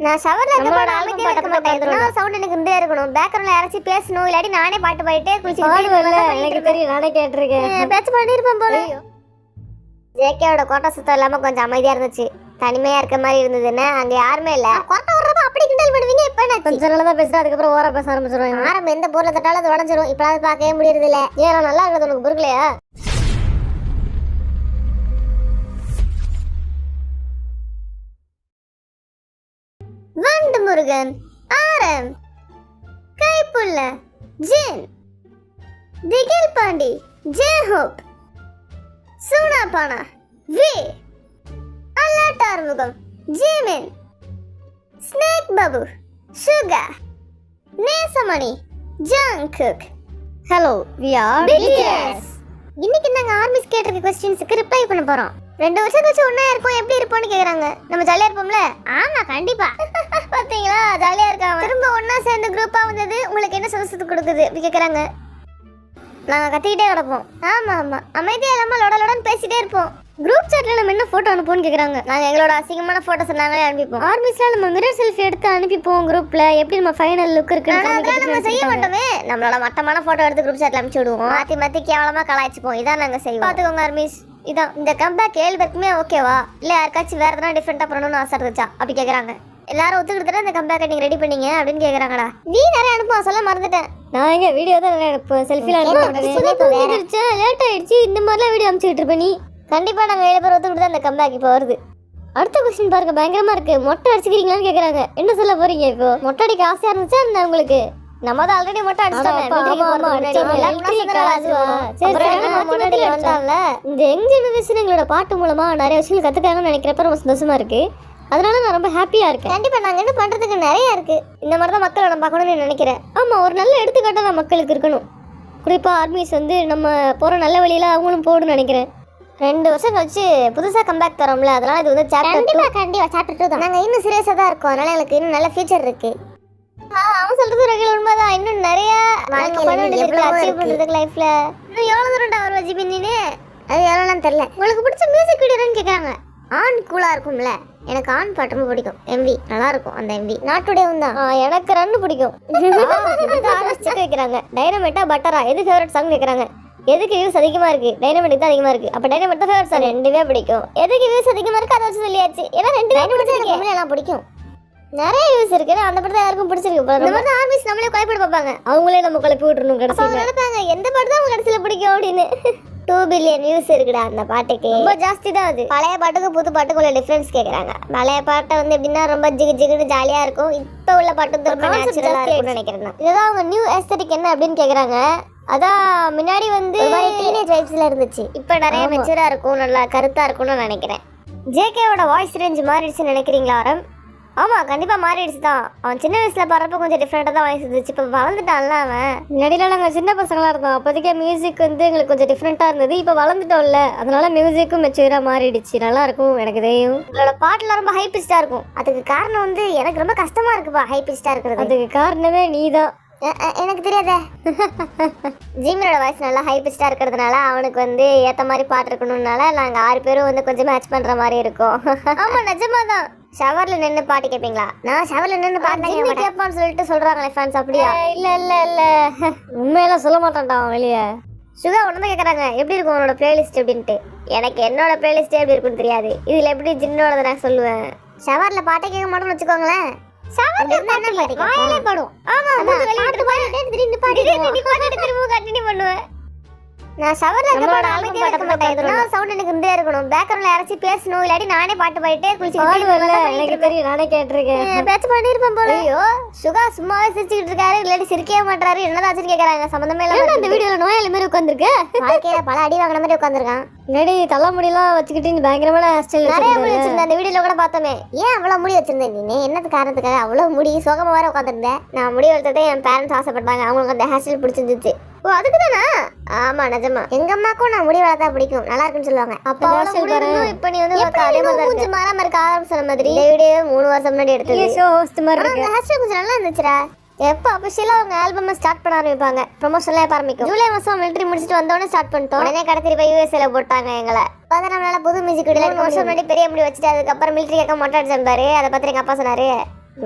நான் ஷவர்ல இருக்கப்ப அமைதியா இருக்க மாட்டேன். நான் சவுண்ட் எனக்கு இருந்தே இருக்கணும். பேக்ரவுண்ட்ல யாராச்சும் பேசணும், இல்லாட்டி நானே பாட்டு பாடிட்டே குளிச்சிட்டு எனக்கு தெரியும், நானே கேட்டிருக்கேன். பேச்சு பண்ணிருப்பேன் போல. ஜேகேவோட கோட்டை சுத்தம் இல்லாம கொஞ்சம் அமைதியா இருந்துச்சு. தனிமையா இருக்க மாதிரி இருந்ததுன்னு அங்க யாருமே இல்ல. கோட்டை விடுறப்ப அப்படி கிண்டல் பண்ணுவீங்க. இப்ப என்ன கொஞ்சம் நல்லதா பேசுறேன், அதுக்கப்புறம் ஓரா பேச ஆரம்பிச்சிருவாங்க. ஆரம்பம் எந்த பொருளை தட்டாலும் அது உடஞ்சிரும். இப்ப அதை பார்க்கவே முடியறது இல்ல. ஏன் நல்லா இருக்கிறது உனக்கு பொறுக்கலையா? வண்டு முருகன், ஆரம், Kaipulla, Jin, Thigil Pandi, J Hope, Soonapaana, V, alert Arumugam, Jimin, snake Babu, Suga, Nesamani, Jungkook. Hello, we are BTS. இன்னைக்கு நாங்க ஆர்மிஸ் கேட்டிருக்க क्वेश्चंसக்கு ரிப்ளை பண்ண போறோம். 2 வருஷம் கழிச்சு ஒண்ணா இருப்போம், எப்படி இருப்போம்னு கேக்குறாங்க. நம்ம ஜாலியா இருப்போம்ல? ஆமா கண்டிப்பா. பாத்தீங்களா, ஜாலியா இருக்காங்க. திரும்ப ஒண்ணா சேர்ந்து குரூப்பா வந்தது உங்களுக்கு என்ன சந்தோஷத்தை கொடுக்குது அப்படி கேக்குறாங்க. நாங்க கத்திக்கிட்டே கிடப்போம். ஆமா ஆமா, அமைதியா இல்லாம லொடலொடன்னு பேசிட்டே இருப்போம். குரூப் சாட்ல நம்ம என்ன போட்டோ அனுப்புவோம்னு கேக்குறாங்க. நாங்க எங்களோட அசிங்கமான போட்டோஸ் நாங்களே அனுப்பிப்போம். ஆர்மிஸ்ல நம்ம மிரர் செல்ஃபி எடுத்து அனுப்பிப்போம் குரூப்ல. எப்படி நம்ம ஃபைனல் லுக் இருக்குன்னு நம்ம செய்ய மாட்டோமே. நம்மளோட மட்டமான போட்டோ எடுத்து குரூப் சாட்ல அனுப்பிச்சு விடுவோம். மாத்தி மாத்தி கேவலமா கலாய்ச்சிப்போம். இதான் நாங்க செய்வோம். பாத்துக்கோங்க ஆர்மிஸ், இதான் இந்த கம்பேக் ஏழ்வருக்குமே ஓகேவா, இல்ல யாருக்காச்சும் வேற எதனா டிஃபரெண்டா பண்ணணும்னு ஆசை இருந்துச்சா அப்படி கேக்குறாங்க. எல்லாரும் ஒத்துக்கிட்டு இந்த கம்பேக்கை நீங்க ரெடி பண்ணீங்க அப்படின்னு கேக்குறாங்கடா. நீ நிறைய அனுப்புவா, சொல்ல மறந்துட்டேன். நான் எங்க வீடியோ தான் அனுப்புவேன், செல்ஃபில அனுப்புவேன். லேட் ஆயிடுச்சு, இந்த மாதிரிலாம் வீடியோ அனுப்பிச்சிட்டு இருப்ப நீ. கண்டிப்பா நாங்க 7 பேர் ஒத்துக்கிட்டு தான் இந்த கம்பேக் இப்போ வருது. அடுத்த क्वेश्चन பாருங்க, பயங்கரமா இருக்கு. மொட்டை அடிச்சுக்கிறீங்களான்னு கேக்குறாங்க. என்ன சொல்ல போறீங்க இப்போ? மொட்டை அடிக்க ஆசையா இருந்துச்சா என்ன உங்களுக்கு? நம்ம தான் ஆல்ரெடி மொட்டை அடிச்சிட்டோமே. இந்த யங் ஜெனரேஷன் எங்களோட பாட்டு மூலமா நிறைய விஷயங்கள் கத்துக்காங்கன்னு நினைக்கிறப்ப ரொம்ப சந்தோஷமா இருக்கு. அதனால நான் ரொம்ப ஹாப்பியா இருக்கேன். கண்டிப்பா நாங்க என்ன பண்றதுக்கு நிறைய இருக்கு. இந்த மாதிரி தான் மக்களை நம்ம பார்க்கணும்னு நினைக்கிறேன். ஆமா, ஒரு நல்ல எடுத்துக்காட்டா நம்ம மக்களுக்கு இருக்கணும். குறிப்பா ஆர்மிஸ் வந்து நம்ம போற நல்ல வழியில அவங்களும் போடுன்னு நினைக்கிறேன். 2 வருஷம் கழிச்சு புதுசா கம்பேக் தரோம்ல, அதனால இது வந்து கண்டிப்பா சாப்டர் 2 தான். நாங்க இன்னும் சீரியஸா தான் இருக்கோம். அதனால எனக்கு இன்னும் நல்ல ஃபியூச்சர் இருக்கு. அவன் சொல்றது ரெகுலர் உண்மைதான். இன்னும் நிறைய அச்சீவ் பண்றதுக்கு லைஃப்ல இன்னும் எவ்வளவு தூரம் வருவா ஜிபின்னு. அது எவ்வளோலாம் தெரியல. உங்களுக்கு பிடிச்ச மியூசிக் வீடியோன்னு கேட்குறாங்க. ஆன் கூலா இருக்கும்ல, எனக்கு ஆன் பாட்டு ரொம்ப பிடிக்கும். எம்வி நல்லா இருக்கும். அந்த எம்வி நாட்டுடையவும் தான். எனக்கு ரன்னு பிடிக்கும். செக் வைக்கிறாங்க. டைனமைட்டா பட்டரா எது ஃபேவரட் சாங் கேட்குறாங்க. எதுக்கு வியூஸ் அதிகமா இருக்கு? டைனமெட்டிக் தான் அதிகமா இருக்கு. அப்ப டைனமெட் தான் ஃபேவரட் சாங். ரெண்டுமே பிடிக்கும். எதுக்கு வியூஸ் அதிகமா இருக்கு அதை வச்சு சொல்லியாச்சு. ஏன்னா 2 டைனமெட் எல்லாம் பிடிக்கும். நிறைய வியூஸ் இருக்கு. அந்த படம் தான் யாருக்கும் பிடிச்சிருக்கு. இந்த மாதிரி ஆர்மிஸ் நம்மளே குழப்பிட்டு பார்ப்பாங்க. அவங்களே நம்ம குழப்பி விட்டுறணும். கடைசியில் நினைப்பாங்க எந்த பாட்டு தான் அவங்க கடைசியில் பிடிக்கும் அப்படின்னு. 2 பில்லியன் வியூஸ் இருக்குடா அந்த பாட்டுக்கு. ரொம்ப ஜாஸ்தி தான் அது. பழைய பாட்டுக்கு புது பாட்டுக்குள்ள டிஃபரன்ஸ் கேட்குறாங்க. பழைய பாட்டை வந்து எப்படின்னா ரொம்ப ஜிகு ஜிகுன்னு ஜாலியா இருக்கும். இப்போ உள்ள பாட்டு ரொம்ப நேச்சுரலா இருக்கும்னு நினைக்கிறேன். இதுதான் அவங்க நியூ எஸ்தெட்டிக் என்ன அப்படின்னு கேட்குறாங்க. அதான் முன்னாடி வந்து டீனேஜ் வைப்ஸ்ல இருந்துச்சு. இப்போ நிறைய மெச்சூரா இருக்கும், நல்லா கருத்தா இருக்கும்னு நினைக்கிறேன். ஜேகேவோட வாய்ஸ் ரேஞ்ச் மாறிடுச்சுன்னு நினைக்கிறீங்களா ஆரம்? ஆமா கண்டிப்பா மாறிடுச்சு தான். அவன் சின்ன வயசுல பாடுறப்ப கொஞ்சம் டிஃப்ரெண்டா தான் வாய்ஸ் இருந்துச்சு. இப்போ வளர்ந்துட்டான்ல அவன். முன்னாடியில நாங்கள் சின்ன பசங்களா இருந்தோம். அப்போதைக்கு மியூசிக் வந்து எங்களுக்கு கொஞ்சம் டிஃப்ரெண்டா இருந்தது. இப்போ வளர்ந்துட்டோம்ல, அதனால மியூசிக்கும் மெச்சூரா மாறிடுச்சு. நல்லா இருக்கும். எனக்கு தெரியும் உங்களோட பாட்டுல ரொம்ப ஹை பிச்சா இருக்கும். அதுக்கு காரணம் வந்து எனக்கு ரொம்ப கஷ்டமா இருக்குப்பா ஹை பிச்சா இருக்கிறது. அதுக்கு காரணமே நீ தான். எனக்கு தெரியாதே. ஜிமினோட வாய்ஸ் நல்லா ஹை பிச்சா இருக்கிறதுனால அவனுக்கு வந்து ஏத்த மாதிரி பாட்டு இருக்கணும்னால நாங்க 6 பேரும் வந்து கொஞ்சம் மேட்ச் பண்ற மாதிரி இருக்கும். ஆமா நிஜமா தான். ஷவர்ல நின்று பாட்டு கேட்பீங்களா? நான் ஷவர்ல நின்று பாட்டு கேட்பான்னு சொல்லிட்டு சொல்றாங்களே ஃபேன்ஸ். அப்படியா? இல்ல இல்ல இல்ல, உண்மையெல்லாம் சொல்ல மாட்டான்டா அவன் வெளியே. சுகா ஒன்று கேட்குறாங்க எப்படி இருக்கும் உன்னோட பிளேலிஸ்ட் அப்படின்ட்டு. எனக்கு என்னோட பிளேலிஸ்ட் எப்படி இருக்குன்னு தெரியாது. இதுல எப்படி ஜின்னோட நான் சொல்லுவேன். ஷவர்ல பாட்டை கேட்க மாட்டோம்னு வச்சுக்கோங்களேன். நான் ஷவர்ல அமைதியா இருக்க மாட்டேன். சவுண்ட் எனக்கு இருந்தே இருக்கணும். பேக்ரவுண்ட்ல யாராச்சும் பேசணும், இல்லாட்டி நானே பாட்டு பாடிட்டே குளிச்சிட்டு. எனக்கு தெரியும், நானே கேட்டிருக்கேன். பேச்சு பண்ணிருப்பேன் போல. ஐயோ சுகா சும்மாவே சிரிச்சுக்கிட்டு இருக்காரு, இல்லாட்டி சிரிக்கவே மாட்டாரு. என்னதாச்சுன்னு கேக்குறாங்க. சம்பந்தமே இல்லாம இந்த வீடியோல நோயாளி மாதிரி உட்காந்துருக்கு. வாழ்க்கையில பல அடி வாங்கின மாதிரி உட்காந்துருக்கான். முன்னாடி தலைமுடியெல்லாம் வச்சுக்கிட்டு நீ பயங்கரமான நிறைய முடி வச்சிருந்தேன். அந்த வீடியோல கூட பார்த்தோமே. ஏன் அவ்வளவு முடி வச்சிருந்தேன் நீ? என்னது காரணத்துக்காக அவ்வளவு முடி சோகமா வேற உட்காந்துருந்தேன்? நான் முடி வளர்த்ததே என் பேரண்ட்ஸ் ஆசைப்பட்டாங்க. அவங்களுக்கு அந்த ஹேர் ஸ்டைல் பிடிச்சிருந்துச்சு. ஓ அதுக்கு தானா? ஆமா நிஜமா. எங்க அம்மாக்கும் நான் முடி வளர்த்தா பிடிக்கும், நல்லா இருக்குன்னு சொல்லுவாங்க. அப்ப இப்ப நீ வந்து அதே மாதிரி கொஞ்சம் மாறாம இருக்க ஆரம்பிச்ச மாதிரி. இந்த வீடியோ 3 வருஷம் முன்னாடி எடுத்தது. அந்த ஹேர் ஸ்டைல் கொஞ்சம் நல்லா இருந்துச்சுடா. எப்போ அபிஷியலா அவங்க ஆல்பம் ஸ்டார்ட் பண்ண ஆரம்பிப்பாங்க. ப்ரொமோஷன்ல ஆரம்பிக்கும். ஜூலை மாசம் மிலிட்டரி முடிச்சிட்டு வந்தோடனே ஸ்டார்ட் பண்ணிட்டோம். உடனே கடத்திட்டு போய் யூஎஸ்ஏல போட்டாங்க எங்களை. அதனால புது மியூசிக் வீடியோ 1 வருஷம் முன்னாடி பெரிய முடி வச்சுட்டு அதுக்கப்புறம் மிலிட்டரி கேட்க மொட்டை அடிச்சாரு. அதை பத்தி எங்க அப்பா சொன்னாரு.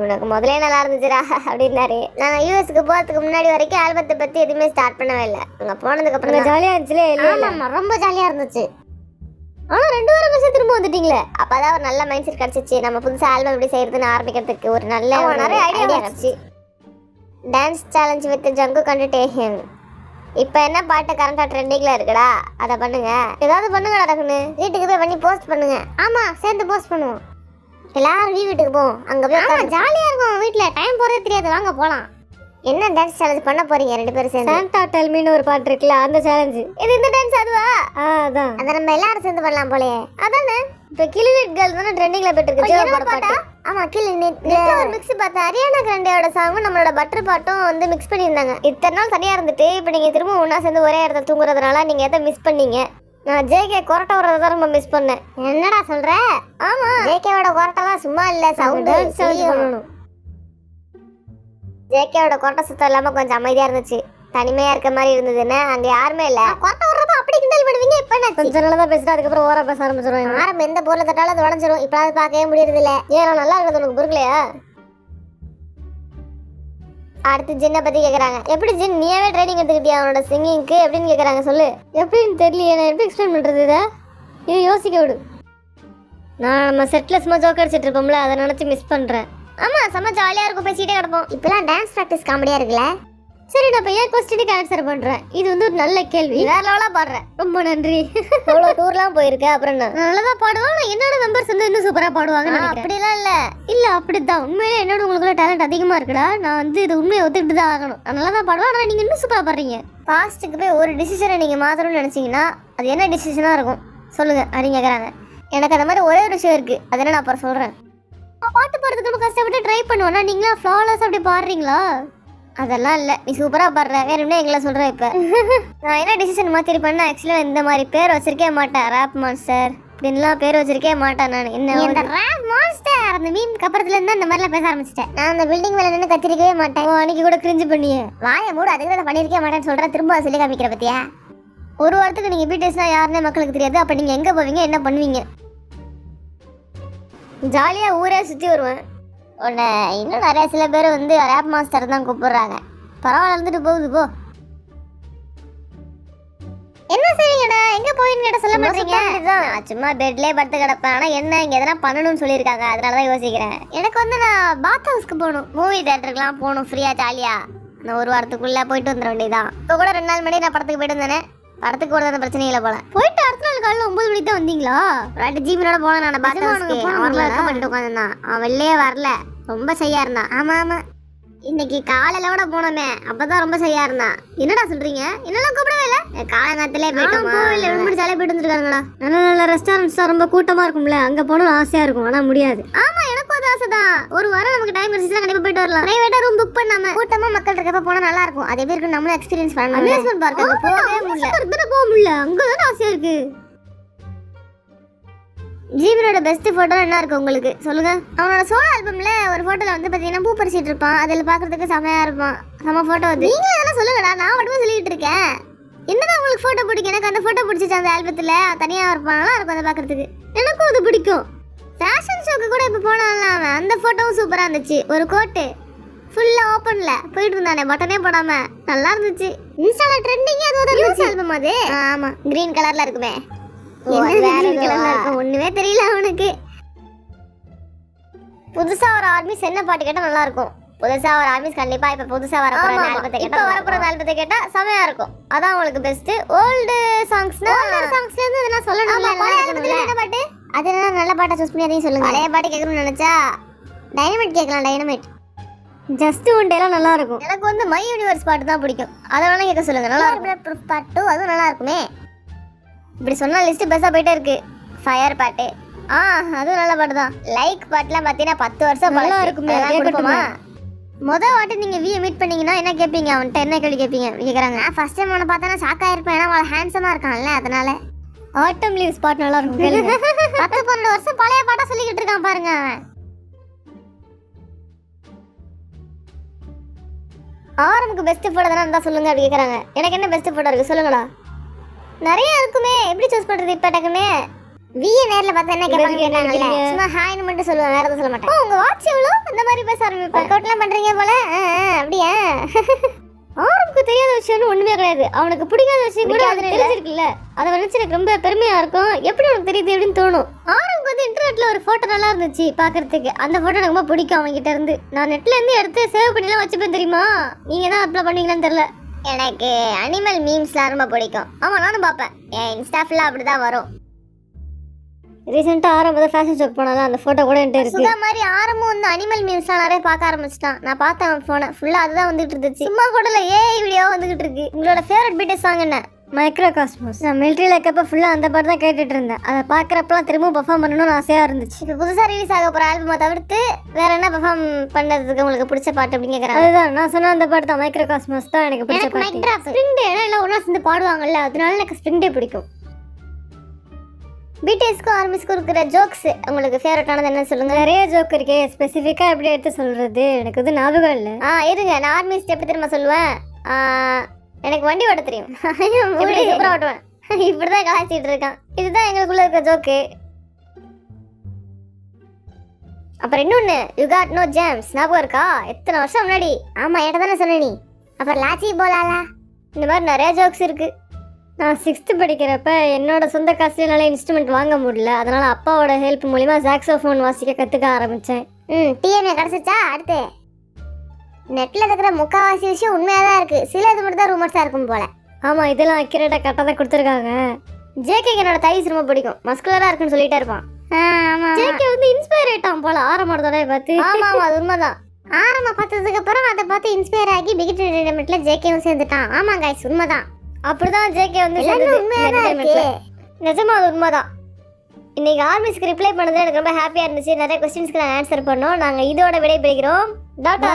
உனக்கு முதலே நல்லா இருந்துச்சுடா அப்படின்னாரு. நான் யூஎஸ்க்கு போகிறதுக்கு முன்னாடி வரைக்கும் ஆல்பத்தை பற்றி எதுவுமே ஸ்டார்ட் பண்ணவே இல்லை. அங்கே போனதுக்கு அப்புறம் ஜாலியாக இருந்துச்சுலே. ஆமாம் ரொம்ப ஜாலியாக இருந்துச்சு. ஆனால் 2 வாரம் கழிச்சு திரும்ப வந்துட்டீங்களே. அப்போதான் ஒரு நல்ல மைண்ட் செட் கிடச்சிச்சு. நம்ம புதுசாக ஆல்பம் எப்படி செய்யறதுன்னு ஆரம்பிக்கிறதுக்கு ஒரு நல்ல நிறைய ஐடியா கிடச்சி. டான்ஸ் சேலஞ்ச் வித் ஜங்கு கண்டுடேஷன். இப்போ என்ன பாட்டு கரண்டாக ட்ரெண்டிங்கில் இருக்குடா, அதை பண்ணுங்க. ஏதாவது பண்ணுங்கடா டக்குன்னு. வீட்டுக்கு போய் பண்ணி போஸ்ட் பண்ணுங்க. ஆமாம் சேர்ந்து போஸ்ட் பண்ணுவோம். எல்லாரும் வீட்டுக்கு போவோம். அங்கே போய் ஜாலியாக இருக்கும். வீட்டில் டைம் போகிறதே தெரியாது. வாங்க போகலாம். என்ன டான்ஸ் சேலஞ்ச் பண்ண போறீங்க 2 பேரும் சேர்ந்து? சாண்டா டெல் மீன்னு ஒரு பாட்டு இருக்குல்ல, அந்த சேலஞ்சு. இது இந்த டான்ஸ் அதுவா? அதான். அத நம்ம எல்லாரும் சேர்ந்து பண்ணலாம் போலயே. அதானே இப்போ கிளிநெட் கேர்ள் தான ட்ரெண்டிங்ல போயிட்டு இருக்கு. ஜோபோட பாட்டு. ஆமா கிளிநெட் ஒரு மிக்ஸ் பார்த்தா ஹரியானா கிராண்டேயோட சாங்கும் நம்மளோட பட்டர் பாட்டும் வந்து மிக்ஸ் பண்ணியிருந்தாங்க. இத்தனை நாள் தனியா இருந்துட்டு இப்போ நீங்க திரும்ப ஒண்ணா சேர்ந்து ஒரே இடத்துல தூங்குறதுனால நீங்க எதை மிஸ் பண்ணீங்க? நான் ஜேகே கொரட்டை வரதை தான் ரொம்ப மிஸ் பண்ணேன். என்னடா சொல்ற? ஆமா ஜேகேவோட கொரட்டெல்லாம் சும்மா இல்ல, சவுண்ட் பண்ணணும். ஜேகேவோட கொரட்டை சுத்தம் இல்லாம கொஞ்சம் அமைதியா இருந்துச்சு. தனிமையா இருக்க மாதிரி இருந்ததுன்னு அங்க யாருமே இல்ல. கொரட்டை வர்றப்ப அப்படி கிண்டல் பண்ணுவீங்க. இப்ப என்ன கொஞ்சம் நல்லா தான் பேசிட்டு அதுக்கப்புறம் ஓரா பேச ஆரம்பிச்சிடும். ஆரம்பம் எந்த பொருளை தட்டாலும் அது உடஞ்சிரும். இப்ப அது பார்க்கவே முடியறது இல்ல. ஏன் நல்லா இருக்கிறது உனக்கு பொறுக்கலையா? அடுத்து ஜின்னை பத்தி கேக்குறாங்க. எப்படி ஜின் நீயாவே ட்ரைனிங் எடுத்துக்கிட்டியா அவனோட சிங்கிங்க்கு அப்படின்னு கேக்குறாங்க. சொல்லு. எப்படின்னு தெரியல, நான் எப்படி எக்ஸ்பிளைன் பண்றது இதை? இது யோசிக்க விடு. நான் நம்ம செட்டில் சும்மா ஜோக் அடிச்சிட்டு இருப்போம்ல, அதை நினச்சி மிஸ் பண்ணுறேன். ஆமா செம்ம ஜாலியா இருக்கும், பேசிட்டே கிடப்போம். இப்பெல்லாம் டான்ஸ் ப்ராக்டிஸ் காமெடியா இருக்குல்ல. சரி நான் இப்போ ஏன் கொஸ்டினுக்கு ஆன்சர் பண்ணுறேன். இது வந்து ஒரு நல்ல கேள்வி. வேற லெவலாக பாடுறேன். ரொம்ப நன்றி. எவ்வளோ டூர்லாம் போயிருக்கேன். அப்புறம் நான் நல்லா தான் பாடுவாங்க. நான் என்னோட மெம்பர்ஸ் வந்து இன்னும் சூப்பராக பாடுவாங்க. அப்படிலாம் இல்லை. இல்லை அப்படிதான். உண்மையிலே என்னோட உங்களுக்குள்ள டேலண்ட் அதிகமாக இருக்குடா. நான் வந்து இது உண்மையை ஒத்துக்கிட்டு தான் ஆகணும். நான் நல்லா தான் பாடுவேன். ஆனால் நீங்கள் இன்னும் சூப்பராக பாடுறீங்க. பாஸ்ட்டுக்கு போய் ஒரு டிசிஷனை நீங்கள் மாற்றணும்னு நினச்சிங்கன்னா அது என்ன டிசிஷனாக இருக்கும் சொல்லுங்கள் அப்படின்னு கேட்குறாங்க. எனக்கு அந்த மாதிரி ஒரே ஒரு விஷயம் இருக்குது. அது என்ன நான் அப்புறம் சொல்கிறேன். பாட்டு பாடுறதுக்கு நம்ம கஷ்டப்பட்டு ட்ரை பண்ணுவோம்னா நீங்களா ஃப்ளாலஸ் அப்படி பாடுறீங்களா? அதெல்லாம் இல்லை, நீ சூப்பராக பாடுற. வேற என்ன எங்களை சொல்கிறேன். இப்போ நான் என்ன டிசிஷன் மாற்றிருப்பேன்னா ஆக்சுவலாக இந்த மாதிரி பேர் வச்சிருக்கே மாட்டேன். ரேப் மான்ஸ்டர் அப்படின்லாம் பேர் வச்சிருக்கே மாட்டேன். நான் என்ன ரேப் மான்ஸ்டர் அந்த மீன் கப்பறத்துல இருந்து அந்த மாதிரிலாம் பேச ஆரம்பிச்சிட்டேன். நான் அந்த பில்டிங் மேலே நின்று கத்திரிக்கவே மாட்டேன். அன்னைக்கு கூட கிரிஞ்சு பண்ணியே வாயை மூடு. அதுக்கு தான் பண்ணியிருக்கே மாட்டேன்னு சொல்கிறேன். திரும்ப சொல்லி காமிக்கிற பத்தியா? ஒரு வாரத்துக்கு நீங்கள் பிடிஎஸ்னா யாருன்னே மக்களுக்கு தெரியாது. அப்போ நீங்கள் எங்கே போவீங்க, என்ன பண்ணுவீங்க? ஜாலியாக ஊரே சுற்றி வருவேன். உன்னை இன்னும் நிறைய சில பேர் வந்து ரேப் மாஸ்டர் தான் கூப்பிடுறாங்க. பரவாயில்ல இருந்துட்டு போகுது போ. என்ன செய்வீங்கடா, எங்கே போயின்னு கேட்ட சொல்ல மாட்டீங்க? நான் சும்மா பெட்லேயே படுத்து கிடப்பேன். ஆனால் என்ன இங்கே எதனா பண்ணணும்னு சொல்லியிருக்காங்க, அதனால தான் யோசிக்கிறேன். எனக்கு வந்து நான் பாத் ஹவுஸ்க்கு போகணும். மூவி தேட்டருக்குலாம் போகணும் ஃப்ரீயாக ஜாலியாக. நான் ஒரு வாரத்துக்குள்ளே போயிட்டு வந்துட வேண்டியதான். இப்போ கூட 2 நாள் முன்னாடி நான் படத்துக்கு போயிட்டு வந்தேனே. படத்துக்கு கூட அந்த பிரச்சனை இல்லை போல. போயிட்டு அடுத்த நாள் காலையில் 9 மணிக்கு தான் வந்தீங்களா? ரெண்டு ஜிபினோட போனேன் நான் பாத்ரூம்க்கு. அவன் பண்ணிட்டு உட்காந்துருந்தான். அவன் வெளியே வரல, ரொம்ப செய்யா இருந்தான். ஆமா ஆமா இன்னைக்கு காலையில கூட போனோமே, அப்பதான் ரொம்ப செய்யா இருந்தான். என்னடா சொல்றீங்க? என்னெல்லாம் கூப்பிடவே இல்லை. காலங்காத்திலே போயிட்டோம். கோவில்ல ரொம்ப ஜாலியாக போயிட்டு வந்துருக்காங்களா? நல்ல நல்ல ரெஸ்டாரண்ட்ஸ் தான் ரொம்ப கூட்டமாக இருக்கும்ல, அங்கே போகணும்னு ஆசையாக இருக்கும். ஆனால் முடியாது. ஆமா எனக்கும் அது ஆசை தான். ஒரு வாரம் நமக்கு டைம் கிடைச்சிச்சுன்னா கண்டிப்பா போயிட்டு வரலாம். பிரைவேட்டா ரூம் புக் பண்ணாம கூட்டமா மக்கள் இருக்கப்ப போனா நல்லா இருக்கும். அதே பேருக்கு நம்மளும் எக்ஸ்பீரியன்ஸ் பண்ணணும். அம்யூஸ்மெண்ட் பார்க் அங்க போகவே முடியல. போக முடியல, அங்கே தானே ஆசையாக இருக்கு. ஜீவனோட பெஸ்ட் போட்டோ என்ன இருக்கு உங்களுக்கு சொல்லுங்க. அவனோட சோலோ ஆல்பம்ல ஒரு போட்டோல வந்து பாத்தீங்கன்னா பூ பறிச்சிட்டு இருப்பான். அதுல பாக்குறதுக்கு செமையா இருப்பான். செம போட்டோ அது. நீங்க அதெல்லாம் சொல்லுங்கடா, நான் மட்டுமே சொல்லிட்டு இருக்கேன். என்னதான் உங்களுக்கு போட்டோ பிடிக்கும்? எனக்கு அந்த போட்டோ பிடிச்சிச்சு. அந்த ஆல்பத்துல தனியா இருப்பான், நல்லா இருக்கும் அதை பாக்குறதுக்கு. எனக்கும் அது பிடிக்கும். ஃபேஷன் ஷோக்கு கூட இப்ப போனான்ல அவன், அந்த போட்டோவும் சூப்பரா இருந்துச்சு. ஒரு கோட்டு ஃபுல்லா ஓப்பன்ல போயிட்டு இருந்தானே, பட்டனே போடாம, நல்லா இருந்துச்சு. இன்ஸ்டால ட்ரெண்டிங் அதுவும் இருந்துச்சு ஆல்பம் அது. ஆமா கிரீன் கலர்ல இருக்குமே. ஒண்ணுமே தெரியல அவனுக்கு. புதுசா ஒரு ஆர்மிஸ் என்ன பாட்டு கேட்டா நல்லா இருக்கும்? புதுசா ஒரு ஆர்மிஸ் கண்டிப்பா இப்ப புதுசா வரப்போற ஆல்பத்தை கேட்டா, இப்ப வரப்போற ஆல்பத்தை கேட்டா செமையா இருக்கும். அதான் உங்களுக்கு பெஸ்ட். ஓல்டு சாங்ஸ்னா ஓல்டு சாங்ஸ்ல இருந்து இதெல்லாம் சொல்லணும். பழைய ஆல்பத்துல என்ன பாட்டு? அது என்ன நல்ல பாட்டா சூஸ் பண்ணி அதையும் சொல்லுங்க. பழைய பாட்டு கேட்கணும்னு நினைச்சா டைனமைட் கேட்கலாம். டைனமைட் ஜஸ்ட் ஒன் டேலாம் நல்லா இருக்கும். எனக்கு வந்து மை யூனிவர்ஸ் பாட்டு தான் பிடிக்கும். அதை வேணா கேட்க சொல்லுங்க, நல்லா இருக்கும். பாட்டு அதுவும் நல்லா இருக்குமே. இப்படி சொன்னா லிஸ்ட் பெருசா போயிட்டே இருக்கு. ஃபயர் பாட்டு அதுவும் நல்ல பாட்டு தான். லைக் பாட்டுலாம் பார்த்தீங்கன்னா 10 வருஷம் நல்லா இருக்குமே. கேட்கணுமா? மொதல் வாட்டி நீங்க வியை மீட் பண்ணீங்கன்னா என்ன கேட்பீங்க? அவன்கிட்ட என்ன கேள்வி கேட்பீங்க கேட்குறாங்க. ஃபர்ஸ்ட் டைம் அவனை பார்த்தா ஷாக்காக இருப்பேன். ஏன்னா அவன் ஹேண்ட்ஸமாக இருக்கான்ல, அதனால. ஆட்டம் லீவ்ஸ் பாட்டு நல்லா இருக்கும். 10-12 வருஷம் பழைய பாட்டா சொல்லிக்கிட்டு இருக்கான் பாருங்க அவன். ஆரம்புக்கு பெஸ்ட் ஃபோட்டோ தானே இருந்தால் சொல்லுங்க அப்படி கேட்குறாங்க. எனக்கு என்ன பெஸ்ட் ஃபோட்டோ இருக்குது சொல்லுங்களா? நிறைய இருக்குமே, எப்படி சூஸ் பண்ணுறது இப்போ டக்குன்னு? விஏ நேர்ல பார்த்தா என்ன கேட்பாங்க என்ன கேட்டாங்கல்ல நினைக்கிறீங்க? சும்மா ஹாய்னு மட்டும் சொல்லுவேன், வேற எதுவும் சொல்ல மாட்டேன். ஓ, உங்க வாட்ச் எவ்வளோ அந்த மாதிரி பேச ஆரம்பிப்பேன். ஒர்க் அவுட்லாம் பண்றீங்க போல. அப்படியா? ஆரம்புக்கு தெரியாத விஷயம்னு ஒண்ணுமே கிடையாது. அவனுக்கு பிடிக்காத விஷயம் கூட அது தெரிஞ்சிருக்குல்ல. அதை நினைச்சு எனக்கு ரொம்ப பெருமையா இருக்கும். எப்படி உனக்கு தெரியுது அப்படின்னு தோணும். ஆரம்புக்கு வந்து இன்டர்நெட்ல ஒரு போட்டோ நல்லா இருந்துச்சு பாக்குறதுக்கு. அந்த போட்டோ எனக்கு ரொம்ப பிடிக்கும் அவங்க கிட்ட இருந்து. நான் நெட்ல இருந்து எடுத்து சேவ் பண்ணிலாம் வச்சுப்பேன் தெரியுமா. நீங்க தான் அப்ளை பண்ணீங்களான்னு தெரியல. எனக்கு அனிமல் மீம்ஸ்லாம் ரொம்ப பிடிக்கும். ஆமா நானும் பார்ப்பேன். என் இன்ஸ்டா ஃபுல்லா அப்படிதான் வரும். ரீசெண்டா ஆரம்பத்தில் ஃபேஷன் ஷோக்கு போனால அந்த போட்டோ கூட என்கிட்ட இருக்கு. சுதா மாதிரி ஆரம்பம் வந்து அனிமல் மீம்ஸ்லாம் நிறைய பார்க்க ஆரம்பிச்சிட்டான். நான் பார்த்தேன் போன ஃபுல்லா அதுதான் வந்துட்டு இருந்துச்சு. சும்மா கூட ஏஐ வீடியோ வந்துகிட்டு இருக்கு. உங்களோட ஃபேவரட் பிடிஎஸ் சாங் என்ன? Micro Cosmos. நான் மிலிட்ரியில் இருக்கப்ப ஃபுல்லாக அந்த பாட்டு தான் கேட்டுட்டு இருந்தேன். அதை பார்க்குறப்பெல்லாம் திரும்பவும் பெர்ஃபார்ம் பண்ணணும்னு ஆசையாக இருந்துச்சு. இப்போ புதுசா ரிலீஸ் ஆக போற ஆல்பமை தவிர்த்து வேற என்ன பெர்ஃபார்ம் பண்றதுக்கு உங்களுக்கு பிடிச்ச பாட்டு அப்படின்னு கேக்குறாங்க. அதுதான் நான் சொன்ன அந்த பாட்டு தான். மைக்ரோ காஸ்மோஸ் தான் எனக்கு பிடிச்ச எனக்கு பாட்டு. Mic drop. ஸ்ப்ரிங் டே எல்லாம் ஒன்றா சேர்ந்து பாடுவாங்கல்ல, அதனால எனக்கு ஸ்ப்ரிங் டே பிடிக்கும். பிடிஎஸ்க்கும் ஆர்மிஸ்க்கும் இருக்கிற ஜோக்ஸ் உங்களுக்கு ஃபேவரட்டானது என்ன சொல்லுங்க? நிறைய ஜோக் இருக்கே, ஸ்பெசிஃபிக்காக எப்படி எடுத்து சொல்கிறது எனக்கு வந்து ஞாபகம் இல்லை. இருங்க, நான் ஆர்மிஸ்ட் எப்படி தெரியுமா சொல்லுவேன்? எனக்கு வண்டி ஓட்ட தெரியும். சூப்பரா ஓட்டுவேன். இப்படிதான் கலாச்சிட்டு இருக்கான். இதுதான் எங்களுக்குள்ள இருக்க ஜோக்கு. அப்புறம் இன்னொன்னு, யூ காட் நோ ஜேம்ஸ் ஞாபகம் இருக்கா? எத்தனை வருஷம் முன்னாடி. ஆமா, என்கிட்ட தானே சொன்ன நீ. அப்புறம் லாச்சி போலாலா, இந்த மாதிரி நிறைய ஜோக்ஸ் இருக்கு. நான் 6th படிக்கிறப்ப என்னோட சொந்த காசுல என்னால் இன்ஸ்ட்ருமெண்ட் வாங்க முடியல. அதனால அப்பாவோட ஹெல்ப் மூலிமா சாக்ஸோஃபோன் வாசிக்க கற்றுக்க ஆரம்பித்தேன். டிஎம்ஏ கிடச்சிச்சா? அடுத்து நெட்டில் இருக்கிற முக்கால்வாசி விஷயம் உண்மையாக தான் இருக்கு. சில இது மட்டும் தான் ரூமர்ஸாக இருக்கும் போல. ஆமாம், இதெல்லாம் அக்யூரேட்டாக கரெக்டாக தான் கொடுத்துருக்காங்க. ஜேகேக்கு என்னோட தைஸ் ரொம்ப பிடிக்கும். மஸ்குலராக இருக்குன்னு சொல்லிட்டே இருப்பான். ஜேகே வந்து இன்ஸ்பயர் ஆயிட்டான் போல ஆரம்பத்தோட பார்த்து. ஆமா ஆமா, அது உண்மைதான். ஆரம்பம் பார்த்ததுக்கு அப்புறம் அதை பார்த்து இன்ஸ்பயர் ஆகி பிகிட் என்டர்டைன்மெண்ட்ல ஜேகேவும் சேர்ந்துட்டான். ஆமா கைஸ், உண்மைதான். அப்படிதான் ஜேகே வந்து நிஜமா அது உண்மைதான். இன்னைக்கு ஆர்மிஸ்க்கு ரிப்ளை பண்ணது எனக்கு ரொம்ப ஹாப்பியா இருந்துச்சு. நிறைய क्वेश्चंसக்கு நாங்க ஆன்சர் பண்ணோம். நாங்க இதோட விடை பெறுகிறோம். டாடா.